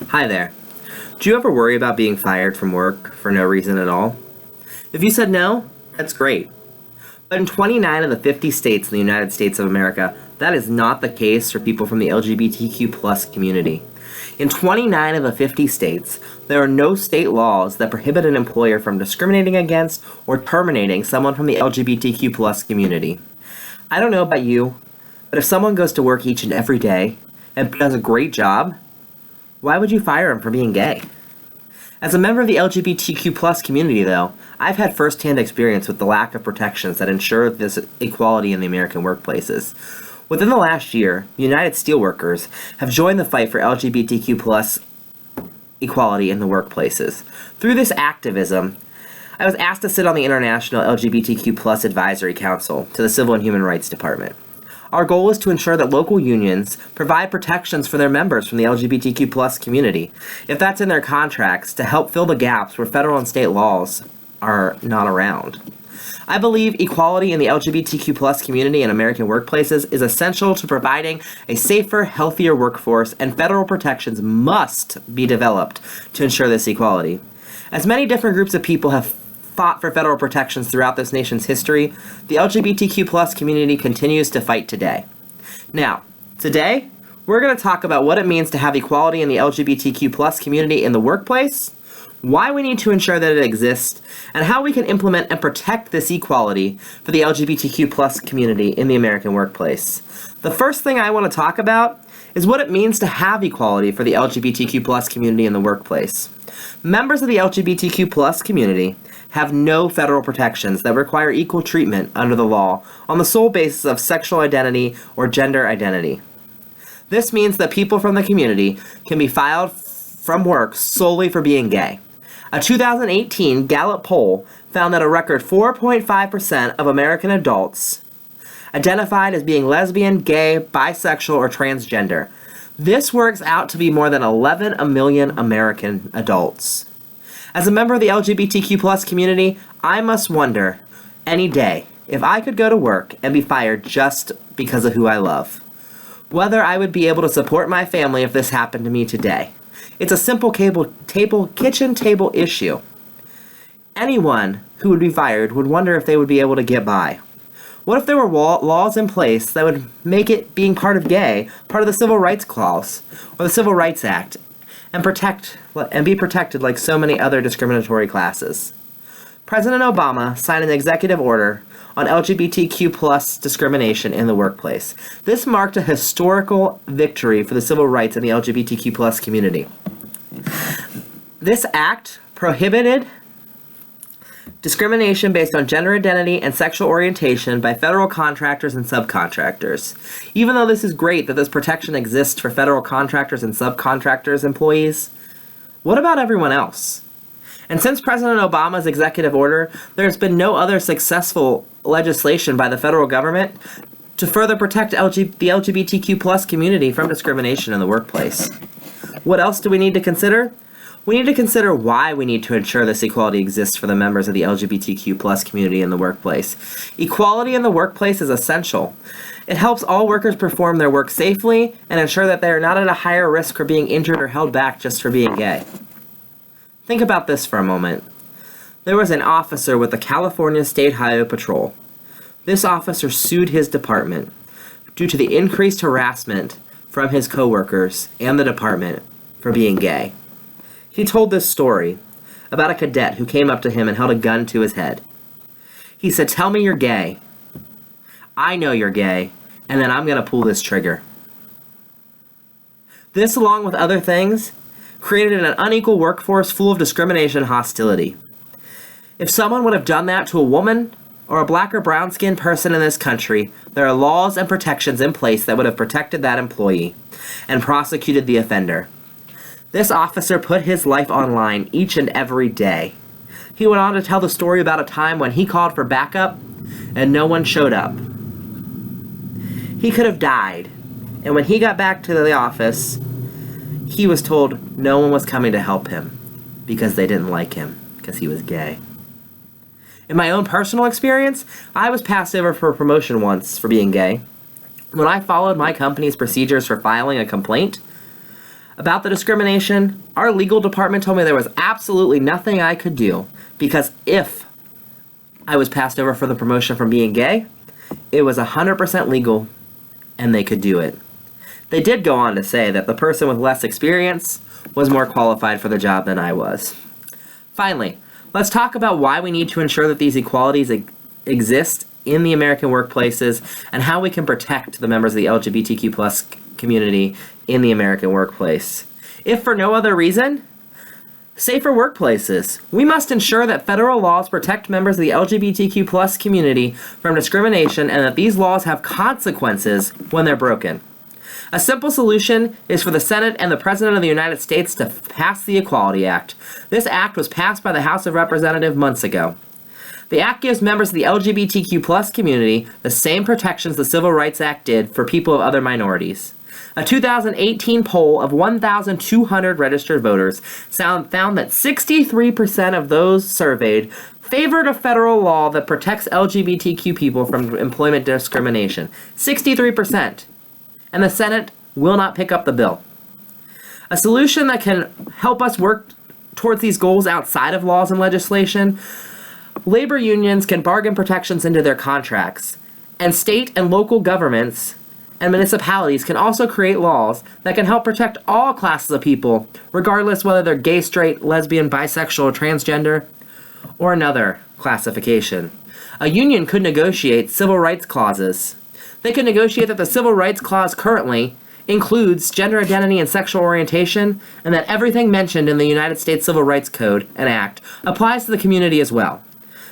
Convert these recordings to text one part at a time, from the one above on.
Hi there. Do you ever worry about being fired from work for no reason at all? If you said no, that's great. But in 29 of the 50 states in the United States of America, that is not the case for people from the LGBTQ plus community. In 29 of the 50 states, there are no state laws that prohibit an employer from discriminating against or terminating someone from the LGBTQ plus community. I don't know about you, but if someone goes to work each and every day and does a great job, why would you fire him for being gay? As a member of the LGBTQ plus community, though, I've had first-hand experience with the lack of protections that ensure this equality in the American workplaces. Within the last year, United Steelworkers have joined the fight for LGBTQ plus equality in the workplaces. Through this activism, I was asked to sit on the International LGBTQ plus Advisory Council to the Civil and Human Rights Department. Our goal is to ensure that local unions provide protections for their members from the LGBTQ plus community, if that's in their contracts, to help fill the gaps where federal and state laws are not around. I believe equality in the LGBTQ plus community in American workplaces is essential to providing a safer, healthier workforce, and federal protections must be developed to ensure this equality. As many different groups of people have fought for federal protections throughout this nation's history, the LGBTQ plus community continues to fight today. Now, today, we're going to talk about what it means to have equality in the LGBTQ plus community in the workplace, why we need to ensure that it exists, and how we can implement and protect this equality for the LGBTQ plus community in the American workplace. The first thing I want to talk about is what it means to have equality for the LGBTQ plus community in the workplace. Members of the LGBTQ plus community have no federal protections that require equal treatment under the law on the sole basis of sexual identity or gender identity. This means that people from the community can be fired from work solely for being gay. A 2018 Gallup poll found that a record 4.5% of American adults identified as being lesbian, gay, bisexual, or transgender. This works out to be more than 11 million American adults. As a member of the LGBTQ plus community, I must wonder any day if I could go to work and be fired just because of who I love. Whether I would be able to support my family if this happened to me today. It's a simple kitchen table issue. Anyone who would be fired would wonder if they would be able to get by. What if there were laws in place that would make it being part of gay part of the Civil Rights Clause or the Civil Rights Act and be protected like so many other discriminatory classes? President Obama signed an executive order on LGBTQ plus discrimination in the workplace. This marked a historical victory for the civil rights in the LGBTQ plus community. This act prohibited discrimination based on gender identity and sexual orientation by federal contractors and subcontractors. Even though this is great that this protection exists for federal contractors and subcontractors employees, what about everyone else? And since President Obama's executive order, there's been no other successful legislation by the federal government to further protect the LGBTQ plus community from discrimination in the workplace. What else do we need to consider? We need to consider why we need to ensure this equality exists for the members of the LGBTQ plus community in the workplace. Equality in the workplace is essential. It helps all workers perform their work safely and ensure that they are not at a higher risk for being injured or held back just for being gay. Think about this for a moment. There was an officer with the California State Highway Patrol. This officer sued his department due to the increased harassment from his coworkers and the department for being gay. He told this story about a cadet who came up to him and held a gun to his head. He said, "Tell me you're gay. I know you're gay, and then I'm going to pull this trigger." This, along with other things, created an unequal workforce full of discrimination and hostility. If someone would have done that to a woman or a black or brown-skinned person in this country, there are laws and protections in place that would have protected that employee and prosecuted the offender. This officer put his life on line each and every day. He went on to tell the story about a time when he called for backup and no one showed up. He could have died, and when he got back to the office, he was told no one was coming to help him because they didn't like him because he was gay. In my own personal experience, I was passed over for a promotion once for being gay. When I followed my company's procedures for filing a complaint, About the discrimination, our legal department told me there was absolutely nothing I could do, because if I was passed over for the promotion from being gay, it was 100% legal and they could do it. They did go on to say that the person with less experience was more qualified for the job than I was. Finally, let's talk about why we need to ensure that these equalities exist in the American workplaces and how we can protect the members of the LGBTQ plus community in the American workplace. If for no other reason, safer workplaces. We must ensure that federal laws protect members of the LGBTQ plus community from discrimination and that these laws have consequences when they're broken. A simple solution is for the Senate and the President of the United States to pass the Equality Act. This act was passed by the House of Representatives months ago. The act gives members of the LGBTQ plus community the same protections the Civil Rights Act did for people of other minorities. A 2018 poll of 1,200 registered voters found that 63% of those surveyed favored a federal law that protects LGBTQ people from employment discrimination. 63%. And the Senate will not pick up the bill. A solution that can help us work towards these goals outside of laws and legislation: labor unions can bargain protections into their contracts, and state and local governments and municipalities can also create laws that can help protect all classes of people, regardless whether they're gay, straight, lesbian, bisexual, or transgender, or another classification. A union could negotiate civil rights clauses. They could negotiate that the Civil Rights Clause currently includes gender identity and sexual orientation, and that everything mentioned in the United States Civil Rights Code and Act applies to the community as well.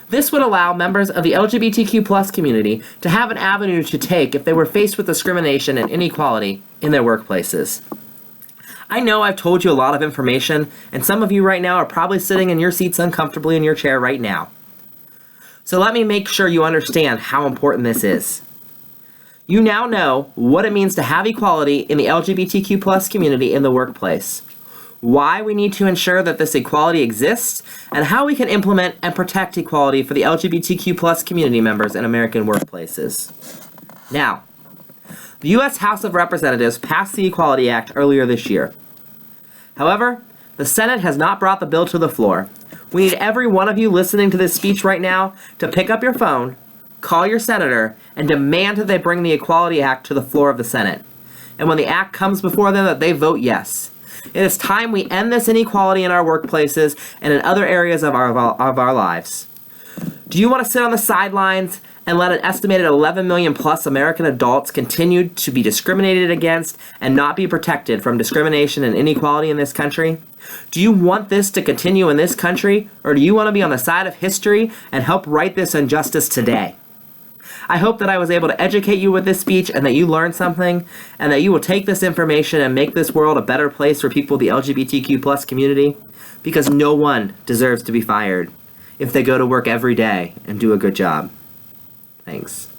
This would allow members of the LGBTQ plus community to have an avenue to take if they were faced with discrimination and inequality in their workplaces. I know I've told you a lot of information, and some of you right now are probably sitting in your seats uncomfortably in your chair right now. So let me make sure you understand how important this is. You now know what it means to have equality in the LGBTQ plus community in the workplace, why we need to ensure that this equality exists, and how we can implement and protect equality for the LGBTQ plus community members in American workplaces. Now, the U.S. House of Representatives passed the Equality Act earlier this year. However, the Senate has not brought the bill to the floor. We need every one of you listening to this speech right now to pick up your phone, call your senator, and demand that they bring the Equality Act to the floor of the Senate. And when the act comes before them, that they vote yes. It is time we end this inequality in our workplaces and in other areas of our lives. Do you want to sit on the sidelines and let an estimated 11 million plus American adults continue to be discriminated against and not be protected from discrimination and inequality in this country? Do you want this to continue in this country, or do you want to be on the side of history and help right this injustice today? I hope that I was able to educate you with this speech and that you learned something, and that you will take this information and make this world a better place for people of the LGBTQ plus community, because no one deserves to be fired if they go to work every day and do a good job. Thanks.